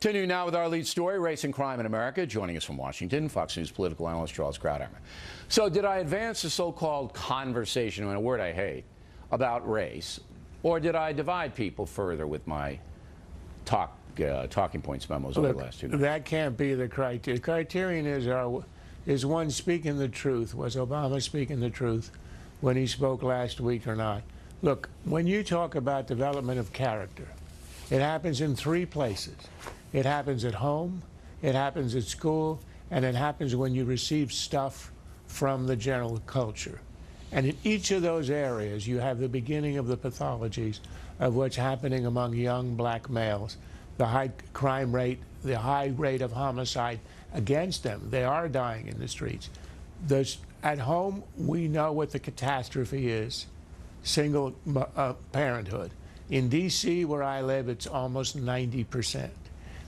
Continue now with our lead story, race and crime in America. Joining us from Washington, Fox News political analyst Charles Krauthammer. So did I advance the so-called conversation, a word I hate, about race, or did I divide people further with my talking points memos over the last 2 minutes? That can't be the criteria. The criterion is one speaking the truth. Was Obama speaking the truth when he spoke last week or not? Look, when you talk about development of character, it happens in 3 places. It happens at home, it happens at school, and it happens when you receive stuff from the general culture. And in each of those areas, you have the beginning of the pathologies of what's happening among young black males, the high crime rate, the high rate of homicide against them. They are dying in the streets. At home, we know what the catastrophe is, single parenthood. In D.C., where I live, it's almost 90%.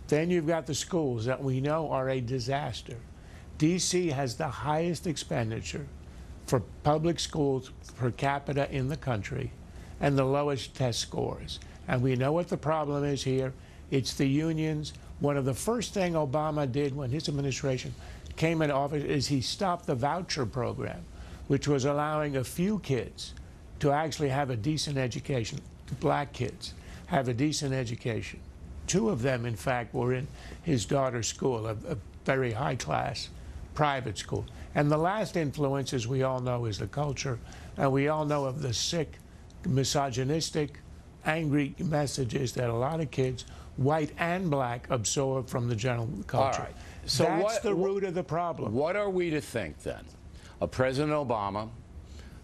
Then you've got the schools that we know are a disaster. D.C. has the highest expenditure for public schools per capita in the country and the lowest test scores. And we know what the problem is here. It's the unions. One of the first things Obama did when his administration came into office is he stopped the voucher program, which was allowing a few kids to actually have a decent education. Black kids have a decent education. 2 of them, in fact, were in his daughter's school, a very high-class private school. And the last influence, as we all know, is the culture. And we all know of the sick, misogynistic, angry messages that a lot of kids, white and black, absorb from the general culture. All right. So that's the root of the problem. What are we to think, then, of President Obama,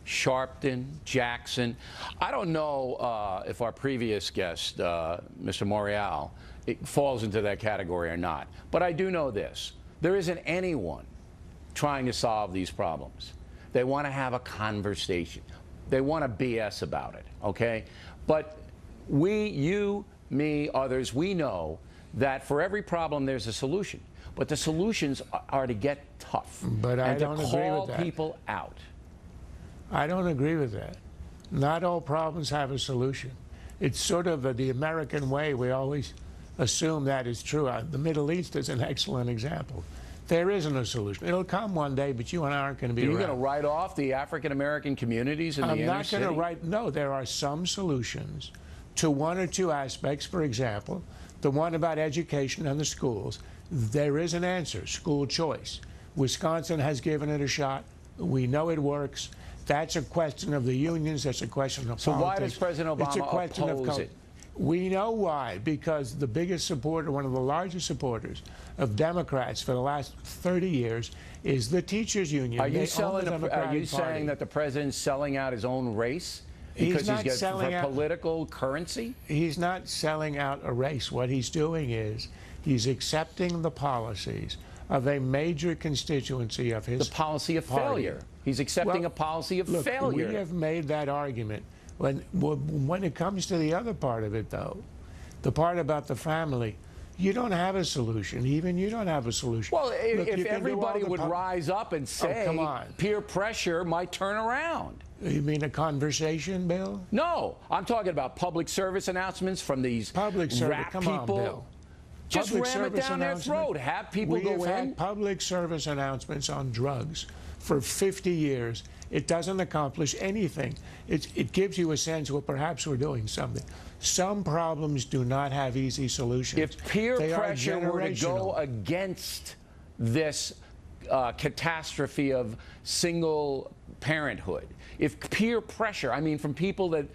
Sharpton, Jackson? I don't know if our previous guest, Mr. Morial, it falls into that category or not. But I do know this. There isn't anyone trying to solve these problems. They want to have a conversation. They want to BS about it, okay? But we, you, me, others, we know that for every problem there's a solution. But the solutions are to get tough and to call people out. I don't agree with that. Not all problems have a solution. It's sort of the American way. We always assume that is true. The Middle East is an excellent example. There isn't a solution. It'll come one day, but you and I aren't going to be around. You're going to write off the African-American communities in the inner city? I'm not going to write. No, there are some solutions to 1 or 2 aspects. For example, the one about education and the schools. There is an answer, school choice. Wisconsin has given it a shot. We know it works. That's a question of the unions. That's a question of politics. So why does President Obama oppose it? We know why, because the biggest supporter, one of the largest supporters of Democrats for the last 30 years is the teachers union. Are you saying that the president's selling out his own race because he's getting political currency? He's not selling out a race. What he's doing is he's accepting the policies of a major constituency of his The policy of failure. He's accepting a policy of failure. We have made that argument. When it comes to the other part of it, though, the part about the family, you don't have a solution. Even you don't have a solution. Well, if everybody would rise up and say, come on, peer pressure might turn around. You mean a conversation, Bill? No, I'm talking about public service announcements from these rap people. On, Bill. Just ram it down their throat. Have people go in. We have had public service announcements on drugs for 50 years. It doesn't accomplish anything. It gives you a sense, well, perhaps we're doing something. Some problems do not have easy solutions. If peer pressure were to go against this catastrophe of single parenthood, if peer pressure, I mean, from people that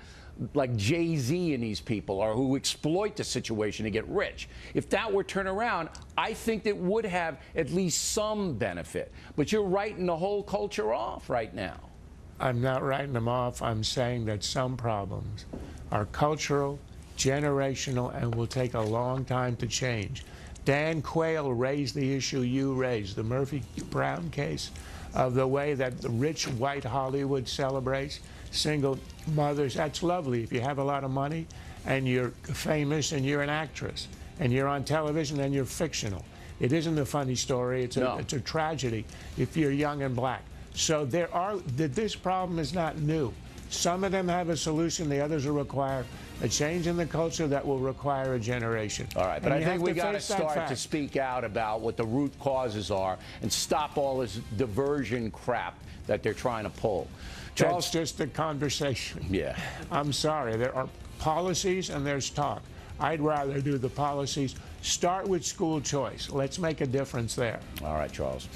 like Jay-Z and these people, or who exploit the situation to get rich. If that were turned around, I think it would have at least some benefit. But you're writing the whole culture off right now. I'm not writing them off. I'm saying that some problems are cultural, generational, and will take a long time to change. Dan Quayle raised the issue you raised, the Murphy Brown case, of the way that the rich white Hollywood celebrates single mothers. That's lovely if you have a lot of money and you're famous and you're an actress and you're on television and you're fictional. It isn't a funny story. It's a tragedy if you're young and black. So this problem is not new. Some of them have a solution. The others are required. a change in the culture that will require a generation. All right, but And I you think have we got to face that start to fact. speak out about what the root causes are and stop all this diversion crap that they're trying to pull. That's just a conversation. Yeah. I'm sorry. There are policies and there's talk. I'd rather do the policies. Start with school choice. Let's make a difference there. All right, Charles.